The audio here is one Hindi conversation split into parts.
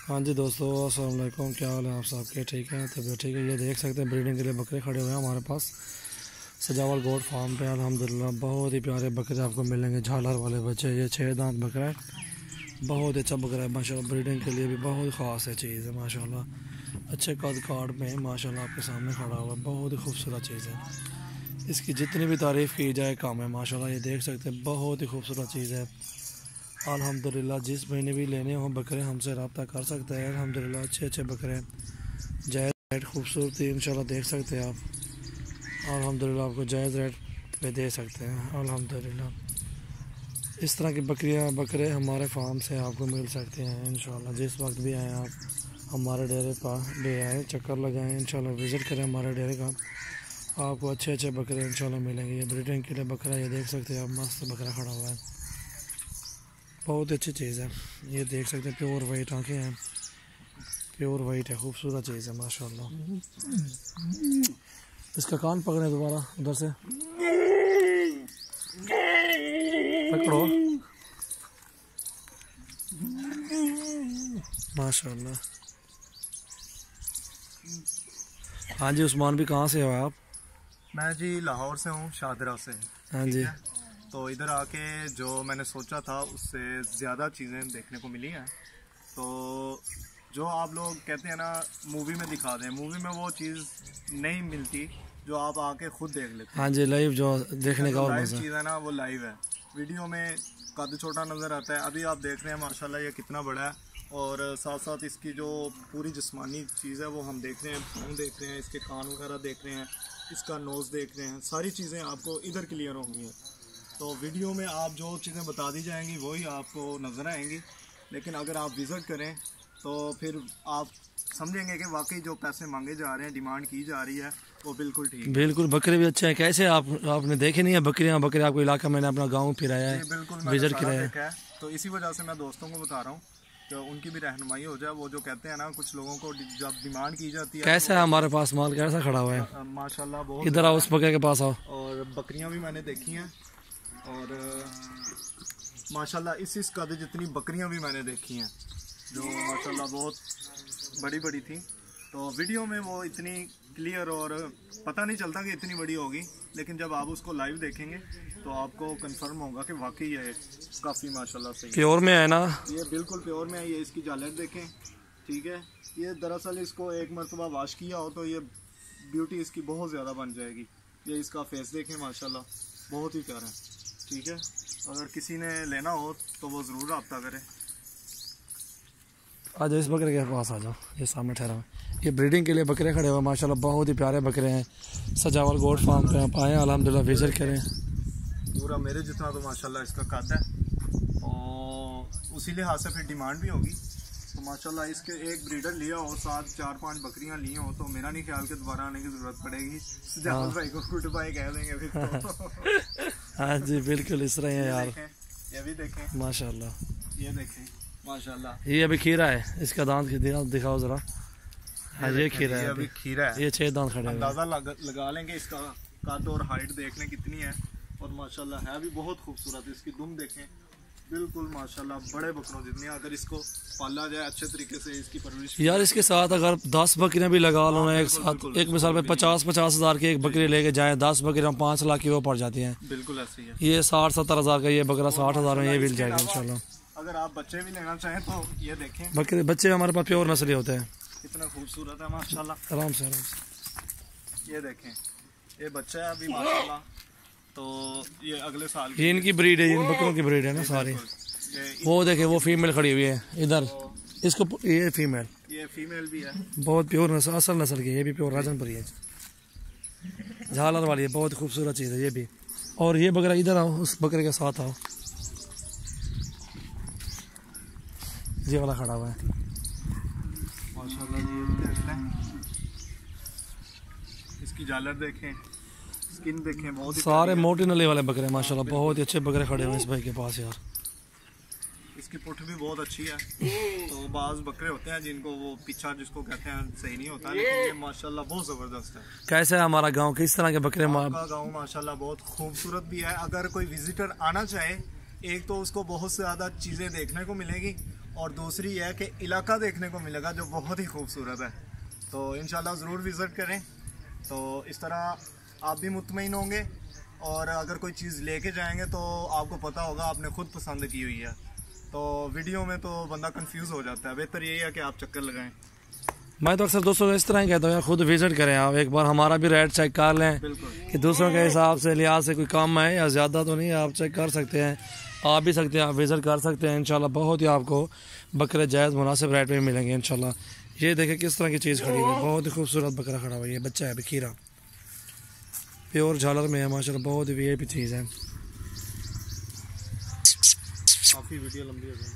हाँ जी दोस्तों, अस्सलाम वालेकुम। क्या हाल है आप सबके? ठीक है, तबीयत ठीक है। ये देख सकते हैं ब्रीडिंग के लिए बकरे खड़े हुए हैं हमारे पास सजावल गोट फार्म पे। अल्हम्दुलिल्लाह बहुत ही प्यारे बकरे आपको मिलेंगे, झालर वाले बच्चे। ये 6 दांत बकरा है, बहुत अच्छा बकरा है माशाल्लाह। ब्रीडिंग के लिए भी बहुत ख़ास है चीज़ है माशाल्लाह। अच्छे कद काट में माशाल्लाह आपके सामने खड़ा हुआ, बहुत ही खूबसूरत चीज़ है। इसकी जितनी भी तारीफ़ की जाए कम है माशाल्लाह। ये देख सकते हैं बहुत ही खूबसूरत चीज़ है अल्हम्दुलिल्लाह। जिस महीने भी लेने हों बकरे हमसे रब्ता कर सकते हैं अल्हम्दुलिल्लाह। अच्छे बकरे जायज़ रेट खूबसूरती इंशाल्लाह देख सकते हैं आप अल्हम्दुलिल्लाह। आपको जायज़ रेट पे दे सकते हैं अल्हम्दुलिल्लाह। इस तरह की बकरे हमारे फार्म से आपको मिल सकते हैं इंशाल्लाह। जिस वक्त भी आएँ आप हमारे डेरे पर ले आएँ, चक्कर लगाएँ इंशाल्लाह, विज़िट करें हमारे डेरे का। आपको अच्छे बकरे इंशाल्लाह मिलेंगे। ये ब्रीडिंग के लिए बकरा, ये देख सकते हैं आप, मस्त बकरा खड़ा हुआ है, बहुत अच्छी चीज़ है। ये देख सकते हैं प्योर वाइट आंखें हैं, प्योर वाइट है, खूबसूरत चीज़ है माशाल्लाह। इसका कान पकड़े दोबारा उधर से पकड़ो माशाल्लाह। हाँ जी उस्मान भी, कहाँ से हो आप? मैं जी लाहौर से हूँ, शादरा से। हाँ जी। तो इधर आके जो मैंने सोचा था उससे ज़्यादा चीज़ें देखने को मिली हैं। तो जो आप लोग कहते हैं ना मूवी में दिखा दें, मूवी में वो चीज़ नहीं मिलती जो आप आके खुद देख लेते हैं। हाँ जी, लाइव जो देखने का और लाइव मज़ा। चीज़ है ना वो लाइव है। वीडियो में कद छोटा नज़र आता है। अभी आप देख रहे हैं माशाल्लाह ये कितना बड़ा है, और साथ साथ इसकी जो पूरी जिस्मानी चीज़ है वो हम देख रहे हैं। पाँव देख रहे हैं, इसके कान वगैरह देख रहे हैं, इसका नोज़ देख रहे हैं। सारी चीज़ें आपको इधर क्लियर होंगी। तो वीडियो में आप जो चीज़ें बता दी जाएंगी वही आपको नज़र आएंगी, लेकिन अगर आप विज़िट करें तो फिर आप समझेंगे कि वाकई जो पैसे मांगे जा रहे हैं, डिमांड की जा रही है, वो बिल्कुल ठीक है। बिल्कुल, बकरे भी अच्छे हैं। कैसे आपने देखे नहीं है बकरियाँ? बकरे आपको इलाका, मैंने अपना गाँव फिराया है, बिल्कुल विजिट मैंने किया देखा है। तो इसी वजह से मैं दोस्तों को बता रहा हूँ तो उनकी भी रहनुमाई हो जाए। वो जो कहते हैं ना, कुछ लोगों को जब डिमांड की जाती है। कैसा है हमारे पास माल, कैसा खड़ा हुआ है? माशाल्लाह बहुत। इधर आओ, उस बकरे के पास आओ। और बकरियां भी मैंने देखी हैं, और माशाल्लाह इस कद जितनी बकरियां भी मैंने देखी हैं जो माशाल्लाह बहुत बड़ी बड़ी थी। तो वीडियो में वो इतनी क्लियर और पता नहीं चलता कि इतनी बड़ी होगी, लेकिन जब आप उसको लाइव देखेंगे तो आपको कंफर्म होगा कि वाकई ये काफ़ी माशाल्लाह सही प्योर में है ना? ये बिल्कुल प्योर में है। ये इसकी जालर देखें, ठीक है। ये दरअसल इसको एक मरतबा वॉश किया हो तो ये ब्यूटी इसकी बहुत ज़्यादा बन जाएगी। ये इसका फेस देखें माशाल्लाह बहुत ही प्यारा है, ठीक है। अगर किसी ने लेना हो तो वो ज़रूर रब्ता करें। आ जाओ, इस बकरे के पास आ जाओ, ये सामने ठहरा हुआ। ये ब्रीडिंग के लिए बकरे खड़े हुए माशाल्लाह, बहुत ही प्यारे बकरे हैं। सजावल गोट फार्म पे आप आए अल्हम्दुलिल्लाह, विजिट करें। पूरा मेरे जितना तो माशाल्लाह इसका कद है, और उसी लिहाज से फिर डिमांड भी होगी। तो माशाल्लाह इसके एक ब्रीडर लिया हो, साथ 4-5 बकरियां ली हो, तो मेरा नहीं ख्याल के दोबारा आने की ज़रूरत पड़ेगी। सजावल भाई को गुड बाय कह देंगे फिर तो। हाँ जी बिल्कुल इस तरह है यार। ये भी देखें माशाल्लाह, ये देखें माशाल्लाह। ये अभी खीरा है, इसका दांत दिखाओ जरा। हाँ ये खीरा है, अभी खीरा है। ये 6 दांत खड़े हैं। अंदाज़ा लगा लेंगे इसका कद और हाइट देख लें कितनी है, और माशाल्लाह है भी बहुत खूबसूरत। इसकी दुम देखें, बिल्कुल माशाल्लाह बड़े बकरों जितनी। अगर इसको पाला जाए अच्छे तरीके से, इसकी परवरिश यार, इसके साथ अगर 10 बकरियां भी लगा लो ना एक साथ, एक मिसाल में 50-50 हज़ार की एक बकरी लेके जाए, 10 बकरियां 5 लाख की वो पड़ जाती हैं। बिल्कुल ऐसी है। ये 60-70 हज़ार का, ये बकरा 60 हज़ार में ये मिल जाएगा इंशाल्लाह। अगर आप बच्चे भी लेना चाहें तो ये देखें, बच्चे हमारे पास प्योर नस्ली होते हैं। कितना खूबसूरत है माशाल्लाह। आराम से आराम से। ये देखें, ये बच्चा है अभी माशाल्लाह। तो ये अगले साल ये इनकी ब्रीड है, इन बकरों की ब्रीड है ना सारी। वो देखे, वो फीमेल खड़ी हुई है इधर, इसको ये फीमेल, ये फीमेल भी है, बहुत प्योर नस्ल, असल नस्ल की। ये भी प्योर राजनपुरी है, झालर वाली है, बहुत खूबसूरत चीज़ है ये भी। और ये बकरा इधर आओ, उस बकरे के साथ आओ, ये वाला खड़ा हुआ है माशाल्लाह जी। ये देख लें, इसकी जालर देखें, स्किन देखें, बहुत ही सारे मोटे नले वाले बकरे माशाल्लाह, बहुत ही अच्छे बकरे खड़े हुए हैं इस भाई के पास यार। इसकी पुठ भी बहुत अच्छी है। तो बाज बकरे होते हैं जिनको वो पीछा जिसको कहते हैं सही नहीं होता, लेकिन ये माशाल्लाह बहुत ज़बरदस्त है। कैसे है हमारा गांव, किस तरह के बकरे? आपका गाँव माशाल्लाह बहुत खूबसूरत भी है। अगर कोई विजिटर आना चाहे, एक तो उसको बहुत से ज़्यादा चीज़ें देखने को मिलेगी, और दूसरी है कि इलाका देखने को मिलेगा जो बहुत ही खूबसूरत है। तो इंशाल्लाह ज़रूर विज़िट करें। तो इस तरह आप भी मुतमईन होंगे और अगर कोई चीज़ लेके जाएंगे तो आपको पता होगा आपने खुद पसंद की हुई है। तो वीडियो में तो बंदा कंफ्यूज हो जाता है, बेहतर यही है कि आप चक्कर लगाएं। मैं तो अक्सर दोस्तों को इस तरह ही कहता हूँ यार, खुद विजिट करें आप, एक बार हमारा भी रेट चेक कर लें कि दूसरों के हिसाब से लिहाज से कोई कम है या ज़्यादा तो नहीं, आप चेक कर सकते हैं, आ भी सकते हैं, आप विज़िट कर सकते हैं। इंशाल्लाह बहुत ही आपको बकरे जायज़ मुनासिब रेट में मिलेंगे इंशाल्लाह। ये देखें किस तरह की चीज़ खड़ी हुई है, बहुत ही खूबसूरत बकरा खड़ा हुआ है। ये बच्चा है बखीरा, प्योर झालर में है माशाल्लाह, बहुत ही वीआईपी चीज़ है। काफ़ी वीडियो लंबी हो गई।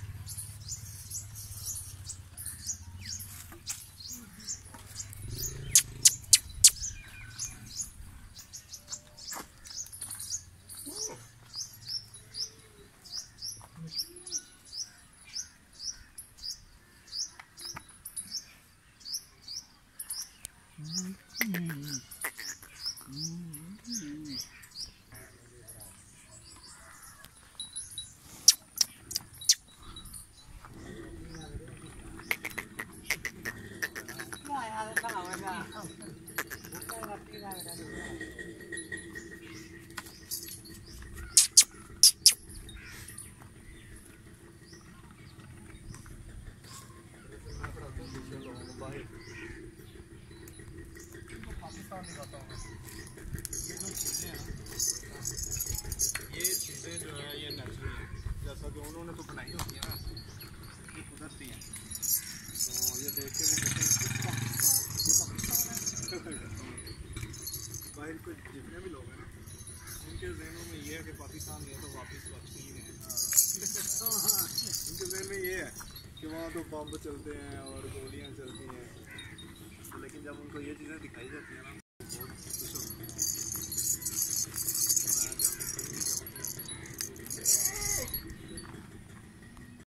ये चीज़ें जो है ये नेचुरल है, जैसा कि उन्होंने तो बनाई होती है ना, ये कुदरती है। तो ये देख के वो बाहर के जितने भी लोग हैं ना, उनके जहनों में ये है कि पाकिस्तान गए तो वापस बचते ही हैं। उनके जहन में ये है कि वहाँ तो बम चलते हैं और गोलियाँ चलती हैं, लेकिन जब उनको ये चीज़ें दिखाई जाती हैं ना